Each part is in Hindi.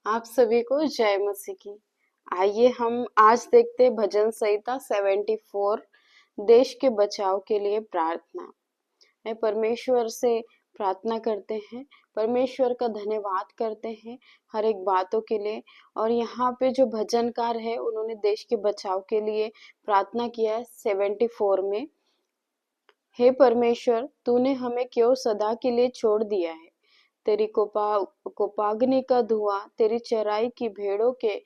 आप सभी को जय मसीह की। आइए हम आज देखते हैं भजन संहिता 74। देश के बचाव के लिए प्रार्थना। मैं परमेश्वर से प्रार्थना करते हैं, परमेश्वर का धन्यवाद करते हैं हर एक बातों के लिए। और यहाँ पे जो भजनकार है उन्होंने देश के बचाव के लिए प्रार्थना किया है 74 में। हे परमेश्वर, तूने हमें क्यों सदा के लिए छोड़ दिया है? तेरी कोपाग्नि का धुआं तेरी चराई की भेड़ों के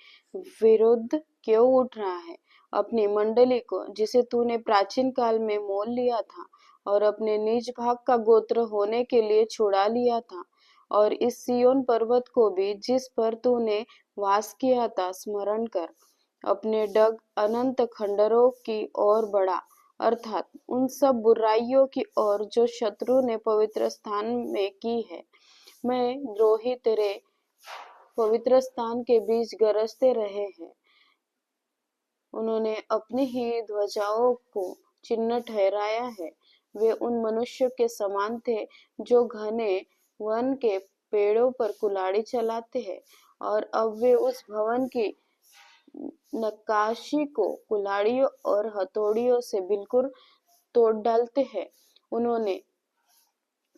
विरुद्ध क्यों उठ रहा है? अपनी मंडली को जिसे तूने प्राचीन काल में मोल लिया था और अपने निज भाग का गोत्र होने के लिए छुड़ा लिया था, और इस सिय्योन पर्वत को भी जिस पर तूने वास किया था स्मरण कर। अपने डग अनंत खंडरों की ओर बढ़ा, अर्थात उन सब बुराइयों की ओर जो शत्रु ने पवित्र स्थान में की है। मैं द्रोही तेरे पवित्र स्थान के बीच गरजते रहे हैं। उन्होंने अपनी ही ध्वजाओं को चिन्ह ठहराया है। वे उन मनुष्यों के समान थे जो घने वन के पेड़ों पर कुल्हाड़ी चलाते हैं, और अब वे उस भवन की नक्काशी को कुल्हाड़ियों और हथौड़ियों से बिल्कुल तोड़ डालते हैं। उन्होंने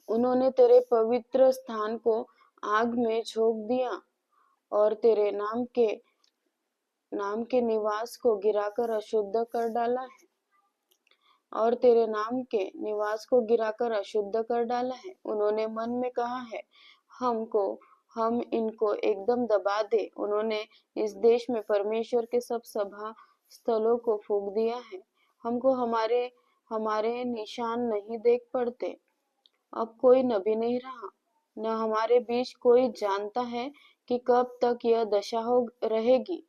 उन्होंने तेरे पवित्र स्थान को आग में झोंक दिया और तेरे नाम के निवास को गिराकर अशुद्ध कर डाला है। उन्होंने मन में कहा है, हम इनको एकदम दबा दे। उन्होंने इस देश में परमेश्वर के सब सभा स्थलों को फूंक दिया है। हमको हमारे हमारे निशान नहीं देख पड़ते। अब कोई नबी नहीं रहा, न हमारे बीच कोई जानता है कि कब तक यह दशा हो रहेगी।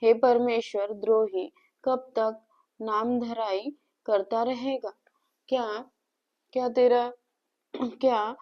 हे परमेश्वर, द्रोही कब तक नामधराई करता रहेगा? क्या क्या तेरा क्या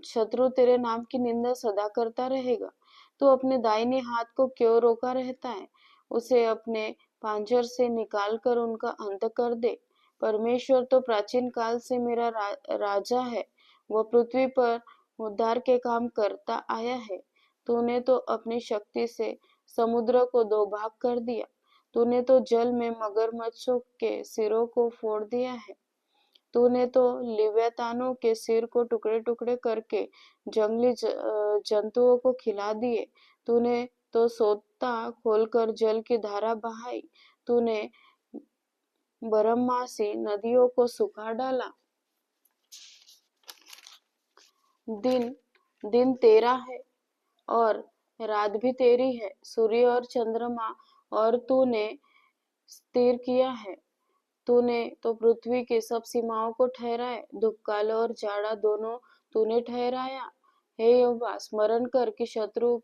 शत्रु तेरे नाम की निंदा सदा करता रहेगा? तू अपने दाहिने हाथ को क्यों रोका रहता है? उसे अपने पांजर से निकाल कर उनका अंत कर दे। परमेश्वर तो प्राचीन काल से मेरा राजा है। वह पृथ्वी पर उद्धार के काम करता आया है। तूने तो अपनी शक्ति से समुद्र को दो भाग कर दिया। तूने तो जल में मगरमच्छों के सिरों को फोड़ दिया है। तूने तो लिव्यातानों के सिर को टुकड़े टुकड़े करके जंगली जंतुओं को खिला दिए। तूने तो सोता खोलकर जल की धारा बहाई। तूने बरहमासी नदियों को सुखा डाला। दिन तेरा है और रात भी तेरी है, सूर्य और चंद्रमा और तूने स्थिर किया है। तूने तो पृथ्वी की सब सीमाओं को ठहराया। धूपकाल और जाड़ा दोनों तूने ठहराया। हे यहोवा, स्मरण कर कि शत्रु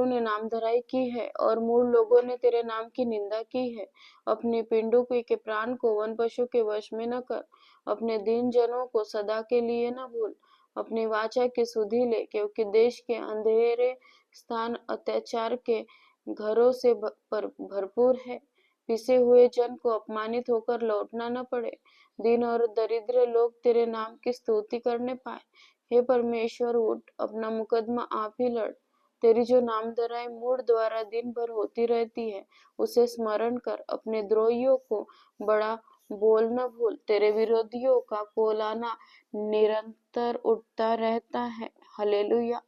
ने नामधराई की है और मूढ़ लोगों ने तेरे नाम की निंदा की है। अपने पिंडुकी के प्राण को वन पशु के वश में न कर। अपने दीन जनों को सदा के लिए न भूल। अपनी वाचा की सुधि ले, क्योंकि देश के अंधेरे स्थान अत्याचार के घरों से भरपूर है। पिसे हुए जन को अपमानित होकर लौटना न पड़े। दीन और दरिद्र लोग तेरे नाम की स्तुति करने पाए। हे परमेश्वर, उठ, अपना मुकदमा आप ही लड़। तेरी जो नामधराई मूढ़ द्वारा दिन भर होती रहती है, उसे स्मरण कर। अपने द्रोहियों को बड़ा बोल न भूल। तेरे विरोधियों का कोलाना निरंतर उठता रहता है। हालेलुया।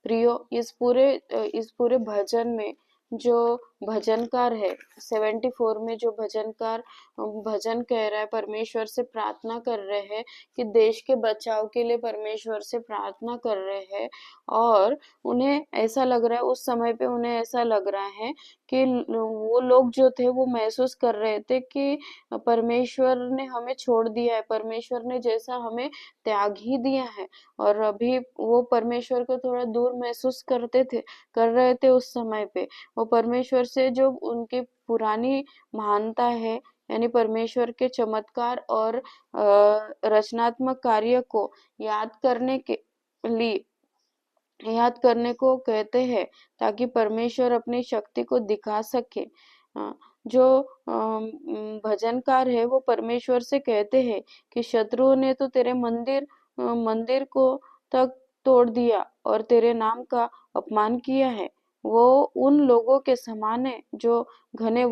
प्रियो, इस पूरे भजन में जो भजनकार है 74 में जो भजनकार भजन कह रहा है, परमेश्वर से प्रार्थना कर रहे हैं कि देश के बचाव के लिए परमेश्वर से प्रार्थना कर रहे हैं। और उन्हें ऐसा लग रहा है, उस समय पे उन्हें ऐसा लग रहा है कि वो लोग जो थे वो महसूस कर रहे थे कि परमेश्वर ने हमें छोड़ दिया है, परमेश्वर ने जैसा हमें त्याग ही दिया है। और अभी वो परमेश्वर को थोड़ा दूर महसूस कर रहे थे उस समय पे। वो परमेश्वर से जो उनकी पुरानी महानता है, यानी परमेश्वर के चमत्कार और रचनात्मक कार्य को याद करने को कहते हैं, ताकि परमेश्वर अपनी शक्ति को दिखा सके। जो भजनकार है वो परमेश्वर से कहते हैं कि शत्रुओं ने तो तेरे मंदिर मंदिर को तक तोड़ दिया और तेरे नाम का अपमान किया है। वो उन लोगों के समान है जो घने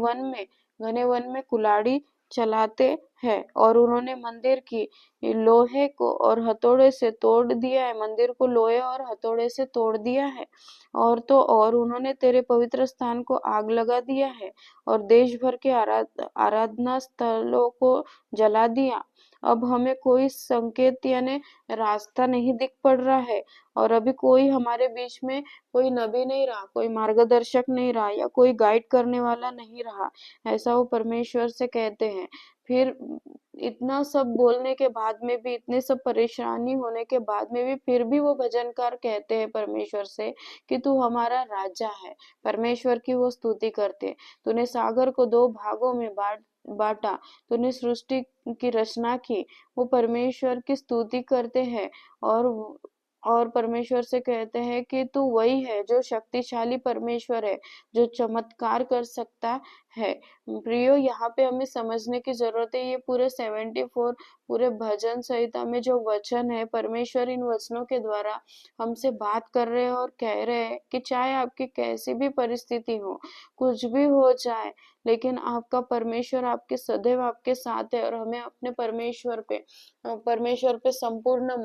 घने वन में कुल्हाड़ी चलाते हैं, और उन्होंने मंदिर की लोहे को और हथौड़े से तोड़ दिया है, मंदिर को लोहे और हथौड़े से तोड़ दिया है। और तो और उन्होंने तेरे पवित्र स्थान को आग लगा दिया है और देश भर के आराधना स्थलों को जला दिया। अब हमें कोई संकेत यानी रास्ता नहीं दिख पड़ रहा है, और अभी कोई हमारे बीच में कोई नबी नहीं रहा, कोई मार्गदर्शक नहीं रहा, या कोई गाइड करने वाला नहीं रहा। ऐसा वो परमेश्वर से कहते हैं। फिर इतना सब बोलने के बाद में भी, इतने सब परेशानी होने के बाद में भी, फिर भी वो भजनकार कहते हैं परमेश्वर से कि तू हमारा राजा है। परमेश्वर की वो स्तुति करते हैं। तूने सागर को दो भागों में बांटा, तूने सृष्टि की रचना की। वो परमेश्वर की स्तुति करते हैं, और परमेश्वर से कहते हैं कि तू वही है जो शक्तिशाली परमेश्वर है, जो चमत्कार कर सकता है। प्रियो, यहाँ पे हमें समझने की जरूरत है, ये पूरे 74 पूरे भजन संहिता में जो वचन है, परमेश्वर इन वचनों के द्वारा हमसे बात कर रहे हैं और कह रहे हैं कि चाहे आपकी कैसी भी परिस्थिति हो, कुछ भी हो जाए, लेकिन आपका परमेश्वर आपके सदैव आपके साथ है। और हमें अपने परमेश्वर पे संपूर्ण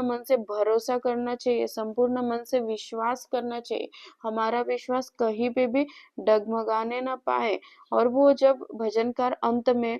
मन से भरोसा करना चाहिए, संपूर्ण मन से विश्वास करना चाहिए। हमारा विश्वास कहीं पे भी डगमगाने ना पाए। और वो जब भजनकार अंत में,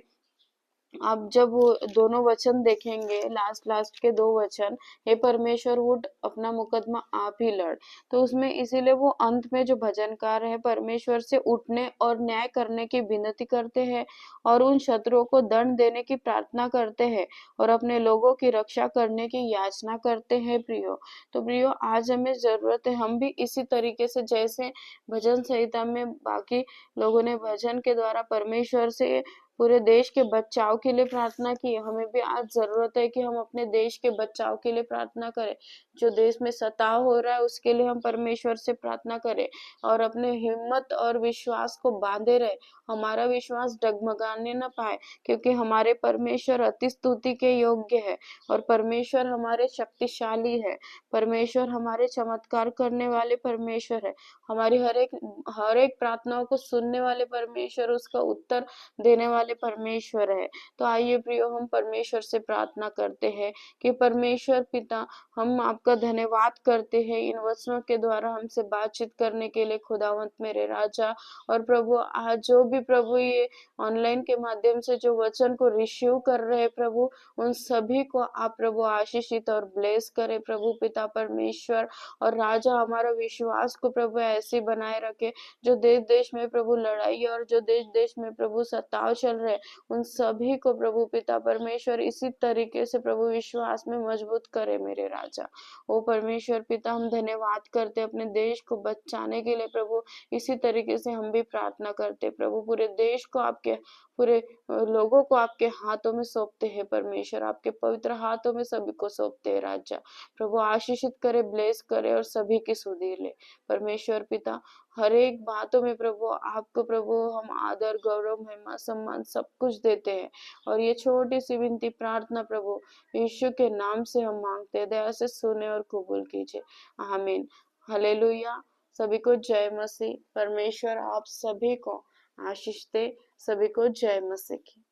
आप जब वो दोनों वचन देखेंगे, लास्ट के दो वचन, हे परमेश्वर उठ अपना मुकदमा आप ही लड़, तो उसमें इसीलिए वो अंत में जो भजनकार है परमेश्वर से उठने और न्याय करने की विनती करते हैं, और उन शत्रुओं को दंड देने की प्रार्थना करते हैं, और अपने लोगों की रक्षा करने की याचना करते हैं। प्रियो, तो प्रियो, आज हमें जरूरत है, हम भी इसी तरीके से, जैसे भजन संहिता में बाकी लोगों ने भजन के द्वारा परमेश्वर से पूरे देश के बचाव के लिए प्रार्थना की है, हमें भी आज जरूरत है कि हम अपने देश के बचाव के लिए प्रार्थना करें। जो देश में सताव हो रहा है उसके लिए हम परमेश्वर से प्रार्थना करें, और अपने हिम्मत और विश्वास को बांधे रहे। हमारा विश्वास डगमगाने न पाए, क्योंकि हमारे परमेश्वर अति स्तुति के योग्य है, और परमेश्वर हमारे शक्तिशाली है। परमेश्वर हमारे चमत्कार करने वाले परमेश्वर है। हमारी हर एक प्रार्थनाओं को सुनने वाले परमेश्वर, उसका उत्तर देने वाले परमेश्वर है। तो आइए प्रियो, हम परमेश्वर से प्रार्थना करते हैं कि परमेश्वर पिता, हम आपका धन्यवाद करते हैं इन वचनों के द्वारा हमसे बातचीत करने के लिए, खुदावंत मेरे राजा। और प्रभु, आज जो भी प्रभु ये ऑनलाइन के माध्यम से जो वचन को रिसीव कर रहे हैं प्रभु, उन सभी को आप प्रभु आशीषित और ब्लेस करें प्रभु पिता परमेश्वर। और राजा, हमारा विश्वास को प्रभु ऐसे बनाए रखे, जो देश देश में प्रभु लड़ाई और जो देश देश में प्रभु सताव चल रहे, उन सभी को प्रभु पिता परमेश्वर इसी तरीके से प्रभु विश्वास में मजबूत करे मेरे राजा। ओ परमेश्वर पिता, हम धन्यवाद करते अपने देश को बचाने के लिए प्रभु। इसी तरीके से हम भी प्रार्थना करते प्रभु, पूरे देश को आपके, पूरे लोगों को आपके हाथों में सौंपते हैं परमेश्वर, आपके पवित्र हाथों में सभी को सौंपते हैं राजा। प्रभु आशीषित करे, ब्लेस करे और सभी की सुधि ले परमेश्वर पिता। हर एक बातों में प्रभु आपको प्रभु हम आदर, गौरव, महिमा, सम्मान सब कुछ देते हैं। और ये छोटी सी विनती प्रार्थना प्रभु यीशु के नाम से हम मांगते हैं, दया से सुने और कबूल कीजिए। आमीन। हालेलुया। सभी को जय मसीह। परमेश्वर आप सभी को आशीष दे। सभी को जय मसीह की।